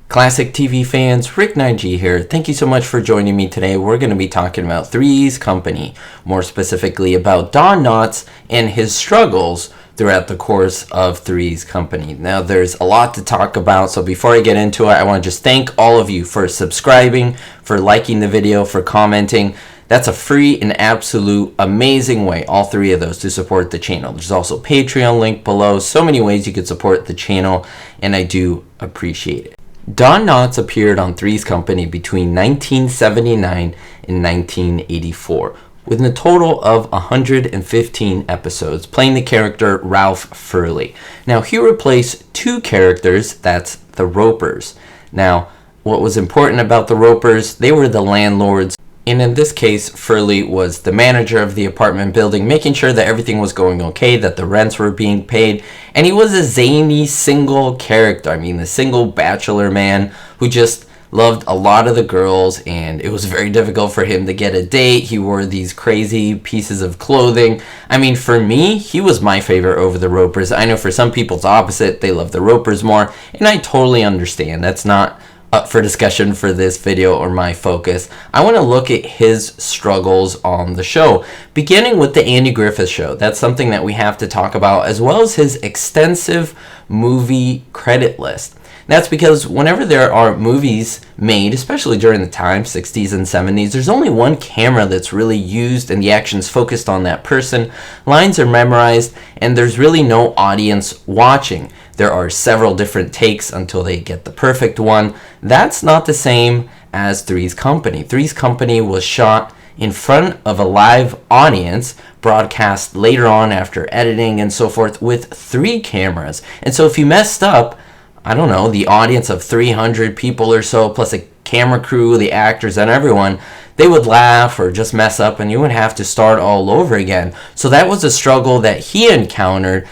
Classic TV fans, Rick Nineg here. Thank you so much for joining me today. We're going to be talking about Three's Company, more specifically about Don Knott and his struggles throughout the course of Three's Company. Now, there's a lot to talk about, so before I get into it, I want to just thank all of you for subscribing, for liking the video, for commenting. That's a free and absolute amazing way, all three of those, to support the channel. There's also Patreon link below. So many ways you could support the channel, and I do appreciate it. Don Knott appeared on Three's Company between 1979 and 1984, with a total of 115 episodes, playing the character Ralph Furley. Now, he replaced two characters, that's the Ropers. Now, what was important about the Ropers, they were the landlords, and in this case, Furley was the manager of the apartment building, making sure that everything was going okay, that the rents were being paid, and he was a zany single character. I mean, the single bachelor man who just loved a lot of the girls, and it was very difficult for him to get a date. He wore these crazy pieces of clothing. I mean, for me, he was my favorite over the Ropers. I know for some people it's opposite. They love the Ropers more, and I totally understand. That's not up for discussion for this video or my focus. I want to look at his struggles on the show, beginning with the Andy Griffith Show. That's something that we have to talk about, as well as his extensive movie credit list. That's because whenever there are movies made, especially during the time, 60s and 70s, there's only one camera that's really used and the action's focused on that person. Lines are memorized and there's really no audience watching. There are several different takes until they get the perfect one. That's not the same as Three's Company. Three's Company was shot in front of a live audience, broadcast later on after editing and so forth, with 3 cameras. And so if you messed up, I don't know, the audience of 300 people or so, plus a camera crew, the actors, and everyone, they would laugh or just mess up and you would have to start all over again. So that was a struggle that he encountered,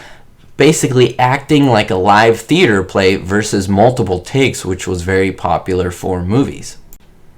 basically acting like a live theater play versus multiple takes, which was very popular for movies.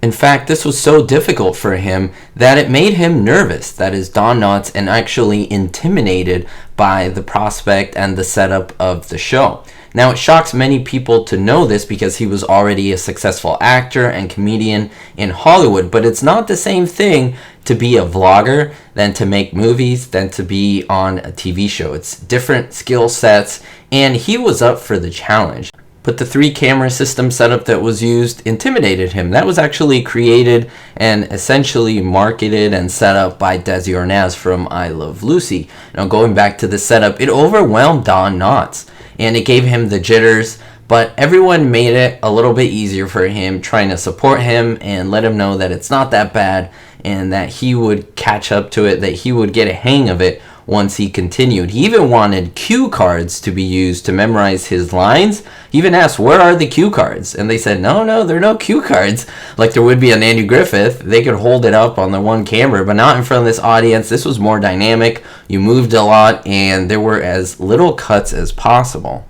In fact, this was so difficult for him that it made him nervous, that is Don Knott, and actually intimidated by the prospect and the setup of the show. Now, it shocks many people to know this because he was already a successful actor and comedian in Hollywood, but it's not the same thing to be a vlogger than to make movies, than to be on a TV show. It's different skill sets, and he was up for the challenge. But the 3-camera system setup that was used intimidated him. That was actually created and essentially marketed and set up by Desi Arnaz from I Love Lucy. Now, going back to the setup, it overwhelmed Don Knott, and it gave him the jitters, but everyone made it a little bit easier for him, trying to support him and let him know that it's not that bad and that he would catch up to it, that he would get a hang of it once he continued. He even wanted cue cards to be used to memorize his lines. He even asked, where are the cue cards? And they said, no, there are no cue cards. Like there would be on Andy Griffith. They could hold it up on the one camera, but not in front of this audience. This was more dynamic. You moved a lot, and there were as little cuts as possible.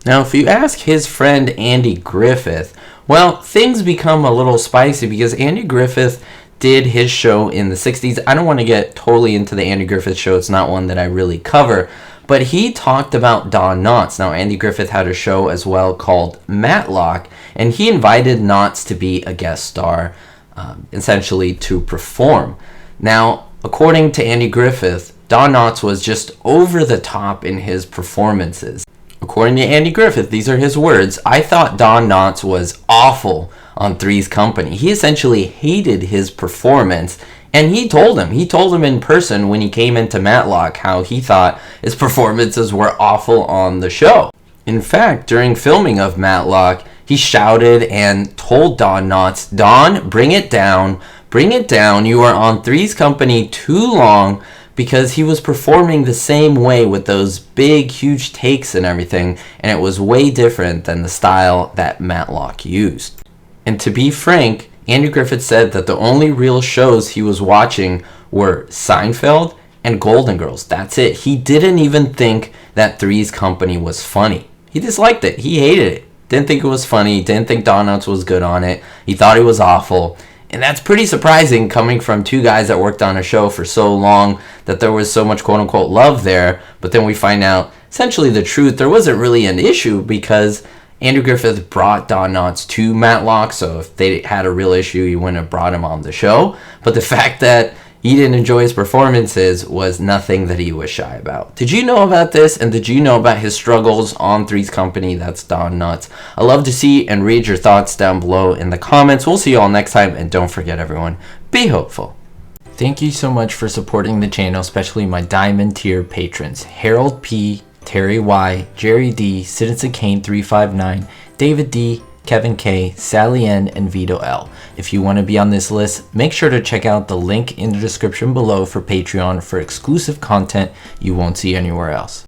Now, if you ask his friend Andy Griffith, well, things become a little spicy because Andy Griffith did his show in the 60s. I don't want to get totally into the Andy Griffith Show. It's not one that I really cover. But he talked about Don Knott. Now, Andy Griffith had a show as well called Matlock, and he invited Knott to be a guest star, essentially to perform. Now, according to Andy Griffith, Don Knott was just over the top in his performances. According to Andy Griffith, these are his words, I thought Don Knott was awful on Three's Company. He essentially hated his performance, and he told him in person when he came into Matlock how he thought his performances were awful on the show. In fact, during filming of Matlock, he shouted and told Don Knott, Don, bring it down, you are on Three's Company too long, because he was performing the same way with those big, huge takes and everything, and it was way different than the style that Matlock used. And to be frank, Andy Griffith said that the only real shows he was watching were Seinfeld and Golden Girls. That's it. He didn't even think that Three's Company was funny. He disliked it. He hated it. Didn't think it was funny. Didn't think Don Knott was good on it. He thought it was awful. And that's pretty surprising coming from two guys that worked on a show for so long, that there was so much quote-unquote love there. But then we find out essentially the truth. There wasn't really an issue because Andrew Griffith brought Don Knotts to Matlock, so if they had a real issue, he wouldn't have brought him on the show. But the fact that he didn't enjoy his performances was nothing that he was shy about. Did you know about this? And did you know about his struggles on Three's Company? That's Don Knotts. I love to see and read your thoughts down below in the comments. We'll see you all next time. And don't forget, everyone, be hopeful. Thank you so much for supporting the channel, especially my Diamond tier patrons. Harold P., Terry Y., Jerry D., Citizen Kane 359, David D., Kevin K., Sally N., and Vito L. If you want to be on this list, make sure to check out the link in the description below for Patreon for exclusive content you won't see anywhere else.